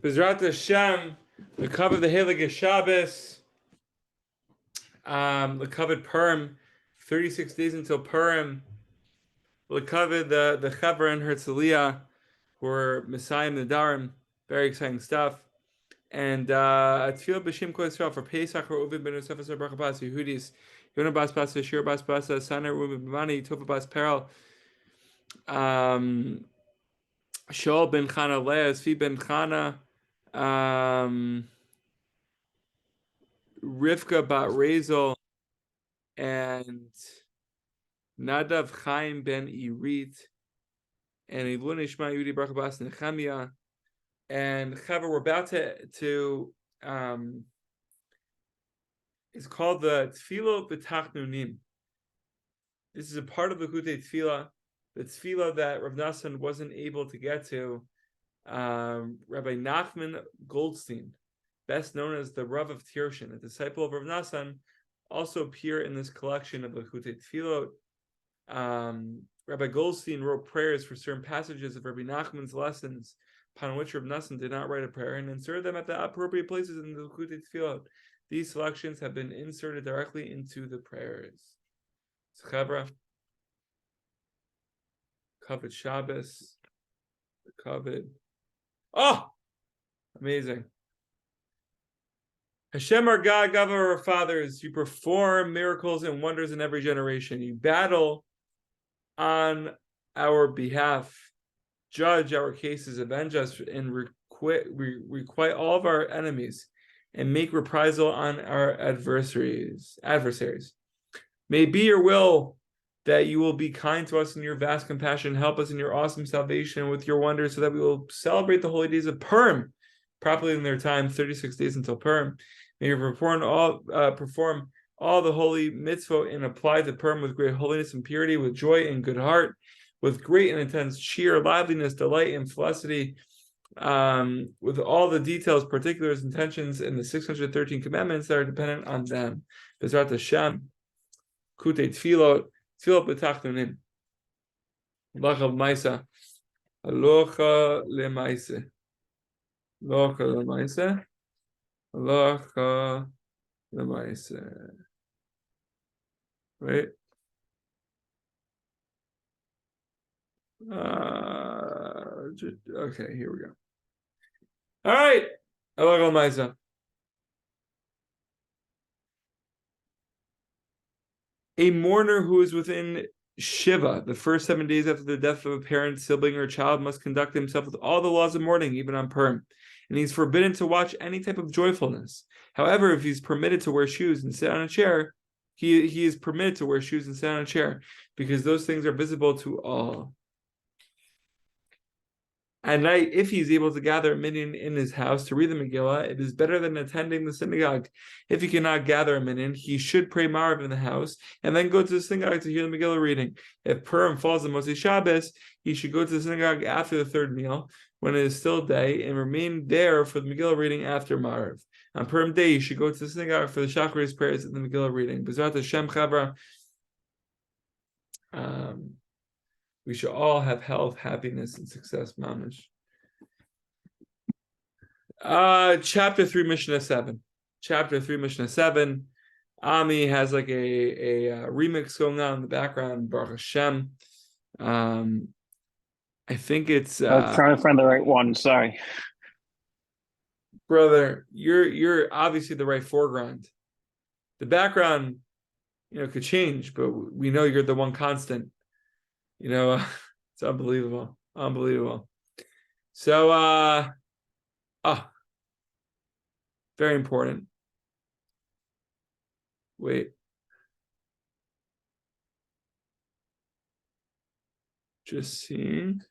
Bezrat Hashem, the cover of the Heilige Shabbos, the covered Purim, 36 days until Purim. The covered the Chaver and Herzliya, who are Messiah and Nadarim, very exciting stuff. And Tefillah B'Shem Kol Yisrael for Pesach or Uvid Ben Yosef Asar Baruch Bas Yehudis, Yonah Bas Bas Shir Bas Bas Sana Ruben B'Mani Tofa Bas Perel, Shaul Ben Chana Leah, Zvi Ben Chana, Rivka Bat Rezel, and Nadav Chaim Ben Irit, and Ilun Ishma Yudi Baruch Bas Nechemia, and Chaver, we're about to it's called the Tefillah B'Tachnunim. This is a part of the Likutei Tefillah, the Tefillah that Rav Nassan wasn't able to get to. Rabbi Nachman Goldstein, best known as the Rav of Tirshin, a disciple of Rav Nassan, also appear in this collection of the Likutei Tefillot. Rabbi Goldstein wrote prayers for certain passages of Rabbi Nachman's lessons, upon which Rav Nassan did not write a prayer, and inserted them at the appropriate places in the Likutei Tefillot. These selections have been inserted directly into the prayers. Chavra, Kavod Shabbos, the Kavod. Oh, amazing! Hashem, our God, God of our fathers, you perform miracles and wonders in every generation. You battle on our behalf, judge our cases, avenge us, and requite all of our enemies, and make reprisal on our adversaries. May it be your will that you will be kind to us in your vast compassion, help us in your awesome salvation with your wonders, so that we will celebrate the holy days of Purim properly in their time, 36 days until Purim. May you perform all the holy mitzvot and apply to Purim with great holiness and purity, with joy and good heart, with great and intense cheer, liveliness, delight, and felicity, with all the details, particulars, intentions, and the 613 commandments that are dependent on them. Bezrat Hashem, Kutei Tefillot, Tefillot B'Tachnunim. Aloha L'Maisa. Aloha L'Maisa. Aloha L'Maisa. Aloha L'Maisa. Right? Okay, here we go. All right. Aloha L'Maisa. A mourner who is within Shiva, the first 7 days after the death of a parent, sibling, or child, must conduct himself with all the laws of mourning, even on Purim. and he's forbidden to watch any type of joyfulness. However, if he's permitted to wear shoes and sit on a chair, he is permitted to wear shoes and sit on a chair, because those things are visible to all. At night, if he's able to gather a minyan in his house to read the Megillah, it is better than attending the synagogue. If he cannot gather a minyan, he should pray Marav in the house and then go to the synagogue to hear the Megillah reading. If Purim falls on Moshe Shabbos, he should go to the synagogue after the third meal, when it is still day, and remain there for the Megillah reading after Marav. On Purim day, he should go to the synagogue for the Shacharis prayers and the Megillah reading. B'ezrat Hashem Chavra. We should all have health, happiness, and success, mamish. Chapter 3, Mishnah 7. Chapter 3, Mishnah 7. Ami has like a remix going on in the background, Baruch Hashem. I think it's I was trying to find the right one, sorry. Brother, you're obviously the right foreground. The background, could change, but we know you're the one constant. It's unbelievable. Unbelievable. So, very important. Wait. Just seeing.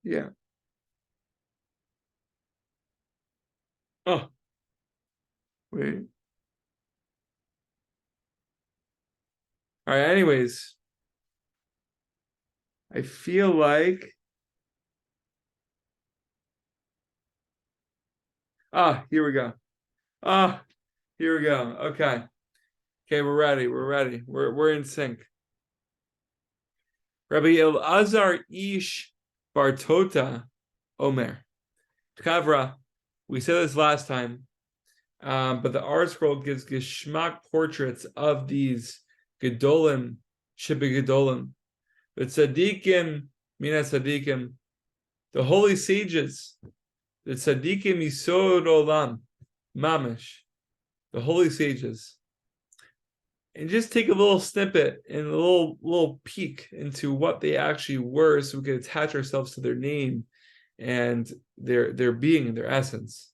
Yeah. Oh. Wait. All right, anyways. I feel like here we go. Here we go. Okay, we're ready. We're in sync. Rabbi Elazar Ish Bartota Omer. Chavra, we said this last time, but the art scroll gives geschmack portraits of these gedolim, shibe gedolim, the tzaddikim, mina tzaddikim, the holy sages, the tzaddikim yisod olam, mamish, the holy sages. And just take a little snippet and a little peek into what they actually were, so we can attach ourselves to their name and their being and their essence.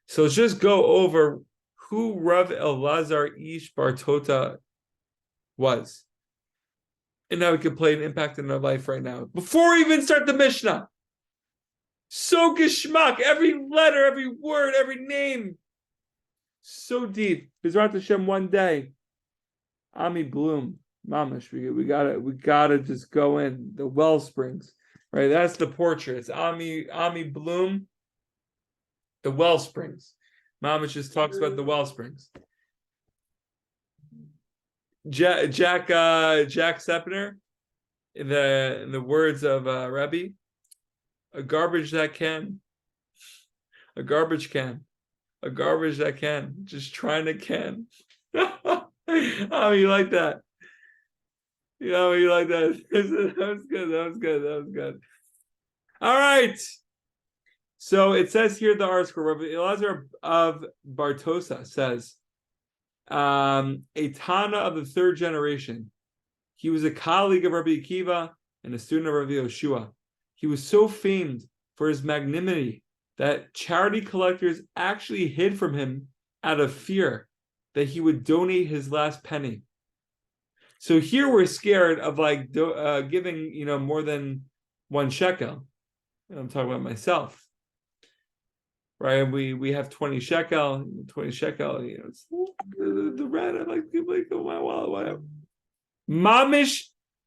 So let's just go over who Rav Elazar Ish Bartota was. And now we can play an impact in our life right now. Before we even start the Mishnah. So geschmack, every letter, every word, every name. So deep. B'ezrat Hashem one day. Ami Bloom, mamish. We gotta just go in the well springs, right? That's the portrait. It's Ami Bloom, the well springs. Mamish just talks about the well springs. Jack Sepner, in the words of Rebbe, a garbage that can, just trying to can. Oh, you like that? You like that? That was good. All right. So it says here, the article, Rabbi Elazar of Bartosa says, a Tana of the third generation. He was a colleague of Rabbi Akiva and a student of Rabbi Yoshua. He was so famed for his magnanimity that charity collectors actually hid from him out of fear that he would donate his last penny. So here we're scared of giving more than 1 shekel. I'm talking about myself, right? We have 20 shekel. It's the rat. I like my wallet. Whatever. Mamish,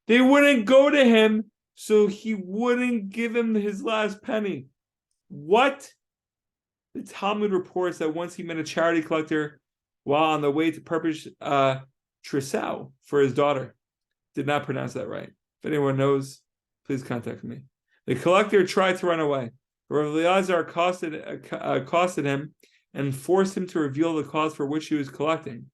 they wouldn't go to him, so he wouldn't give him his last penny. What? The Talmud reports that once he met a charity collector while on the way to purchase Trisau for his daughter. Did not pronounce that right. If anyone knows, please contact me. The collector tried to run away. Rav Elazar accosted him and forced him to reveal the cause for which he was collecting.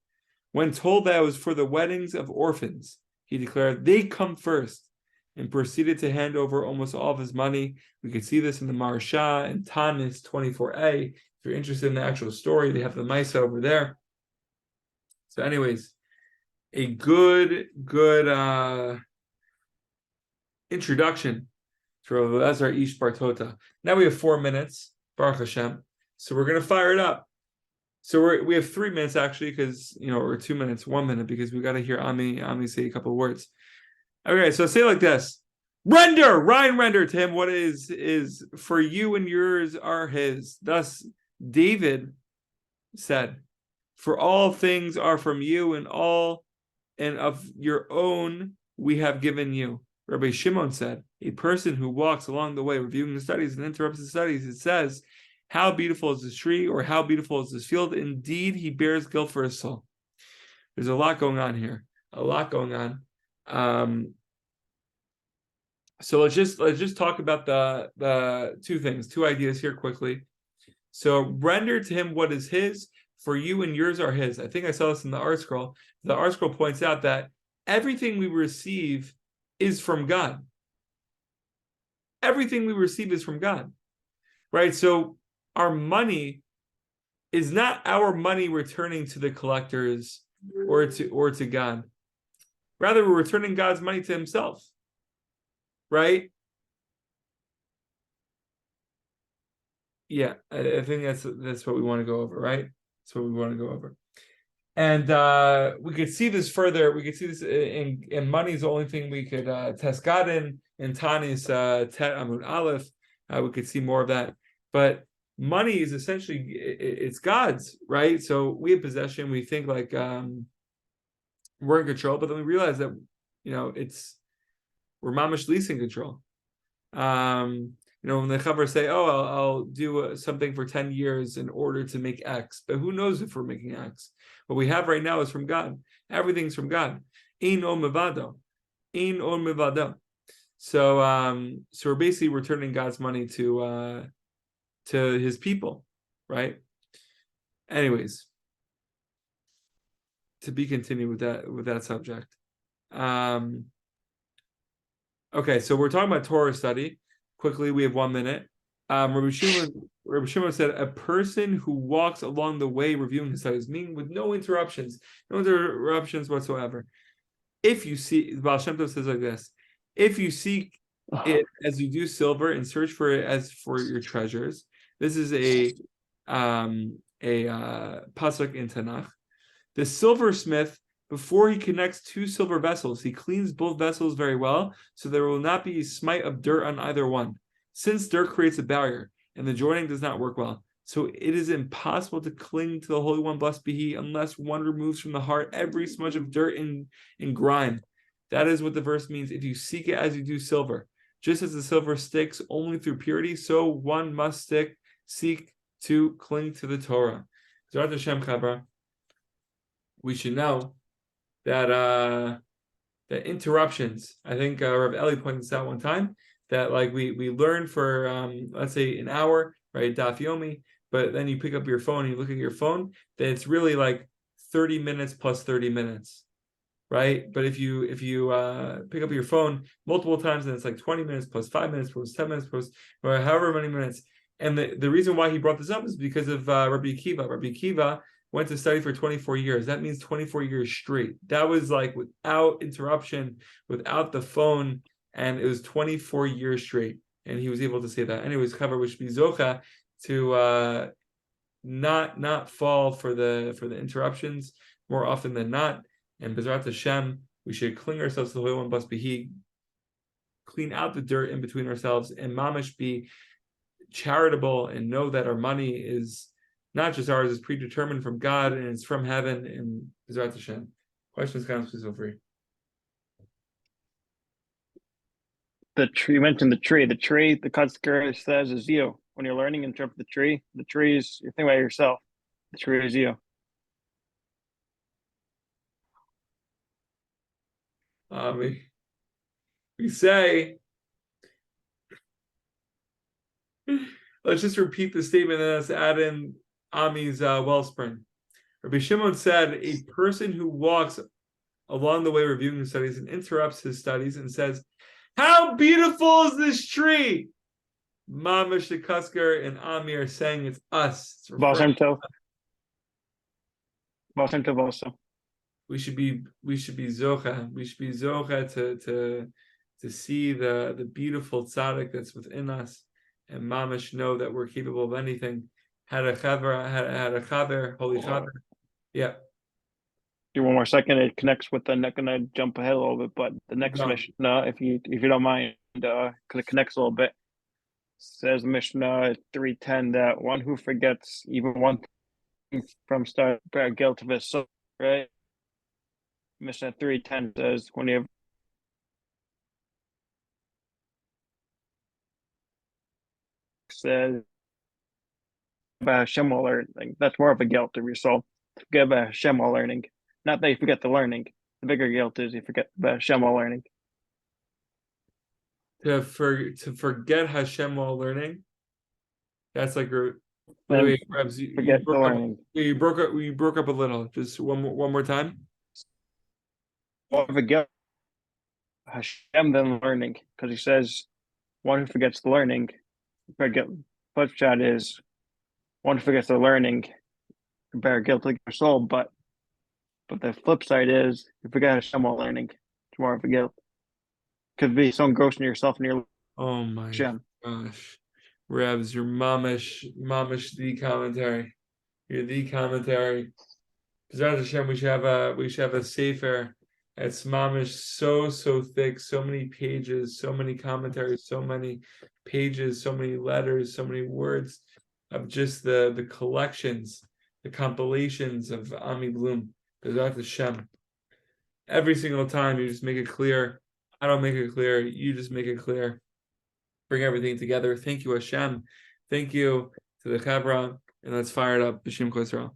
When told that it was for the weddings of orphans, he declared, "They come first. and proceeded to hand over almost all of his money. We could see this in the Maharsha and Tanis 24a. If you're interested in the actual story, they have the Maisa over there. So anyways, a good introduction to Rav Eliezer Ish Bartota. Now we have 4 minutes, Baruch Hashem. So we're going to fire it up. So we have 3 minutes actually, because or 2 minutes, 1 minute, because we got to hear Ami say a couple of words. Okay, so say it like this: render to him what is for you, and yours are his. Thus David said, for all things are from you, and all and of your own we have given you. Rabbi Shimon said, a person who walks along the way reviewing the studies and interrupts the studies, it says, how beautiful is this tree, or how beautiful is this field? Indeed, he bears guilt for his soul. There's a lot going on here. A lot going on. So let's just talk about the 2 things, 2 ideas here quickly. So render to him what is his, for you and yours are his. I think I saw this in the art scroll. The art scroll points out that everything we receive is from God. Everything we receive is from God, right? So our money is not our money returning to the collectors or to God. Rather, we're returning God's money to himself, right? Yeah, I think that's what we want to go over, right? That's what we want to go over. And we could see this further. We could see this in money is the only thing we could test God in Tanis Tet Amud Aleph. We could see more of that. But money is essentially, it's God's, right? So we have possession. We think like we're in control, but then we realize that we're mamash leasing control. When the Chavar say, "Oh, I'll do something for 10 years in order to make X," but who knows if we're making X? What we have right now is from God. Everything's from God. Ein od mevado. Ein od mevado. So we're basically returning God's money to his people, right? Anyways, to be continued with that subject. Okay, so we're talking about Torah study. Quickly, we have 1 minute. Rabbi Shimon said, a person who walks along the way reviewing his studies, meaning with no interruptions whatsoever. If you see, the Baal Shem Tov says like this: if you seek it as you do silver and search for it as for your treasures. This is a pasuk in Tanakh. The silversmith, before he connects 2 silver vessels, he cleans both vessels very well, so there will not be a smite of dirt on either one, since dirt creates a barrier, and the joining does not work well. So it is impossible to cling to the Holy One, blessed be He, unless one removes from the heart every smudge of dirt and grime. That is what the verse means. If you seek it as you do silver, just as the silver sticks only through purity, so one must seek to cling to the Torah. Zrat Hashem Chabra, we should know that interruptions. I think Rav Eli pointed this out one time, that like we learn for let's say an hour, right, Daf Yomi, but then you pick up your phone and you look at your phone, that it's really like 30 minutes plus 30 minutes, right? But if you pick up your phone multiple times, then it's like 20 minutes plus 5 minutes plus 10 minutes plus or however many minutes. And the reason why he brought this up is because of Rabbi Akiva. Rabbi Akiva went to study for 24 years. That means 24 years straight. That was like without interruption, without the phone, and it was 24 years straight. And he was able to say that. Anyways, cover which be zocha to not fall for the interruptions more often than not. And Bezrat Hashem, we should cling ourselves to the Holy One, blessed be He, clean out the dirt in between ourselves, and mamish be charitable and know that our money is not just ours, it's predetermined from God and it's from heaven. And Bezrat Hashem. Questions, comments, please feel free. The tree, you mentioned the tree. The Katzker says is you. When you're learning in terms of the tree is, you're thinking about yourself. The tree is you. We say, let's just repeat the statement and let's add in Ami's wellspring. Rabbi Shimon said, a person who walks along the way reviewing his studies and interrupts his studies and says, How beautiful is this tree? Mamash the Kusker and Ami are saying it's us. It's Baal referring. Shem Tov. Baal Shem Tov also. We should be zocha. We should be zocha to see the beautiful tzaddik that's within us, and mamash know that we're capable of anything. Had a chaver, holy chaver. Yeah. Do one more second. It connects with the. I'm not gonna jump ahead a little bit, but the next Go. Mishnah, if you don't mind, because it connects a little bit. Says Mishnah 3:10 that one who forgets even one thing from start bear guilt of his soul, right? Mishnah 3:10 says when you have says about Hashem while learning, that's more of a guilt of your soul. Forget about Hashem while learning. Not that you forget the learning. The bigger guilt is you forget about Hashem while learning. To forget Hashem while learning. That's like wait, Rebs, forget the learning. You broke up a little. Just one more time. More of a guilt Hashem than learning, because he says one who forgets the learning, forget. Flip shot is one who forgets the learning, bear guilt of your soul, but the flip side is you forget Hashem while learning, it's more of a guilt. Could be so engrossed in yourself and your Oh my Hashem. gosh, Rebs, your mamish the commentary. You're the commentary. B'ezras Hashem, we should have a sefer. It's mamish so thick, so many pages, so many commentaries, so many pages, so many letters, so many words of just the collections, the compilations of Ami Bloom. B'ezras Hashem. Every single time you just make it clear. I don't make it clear. You just make it clear. Bring everything together. Thank you, Hashem. Thank you to the Chabra. And let's fire it up. B'Shem Kol Yisrael.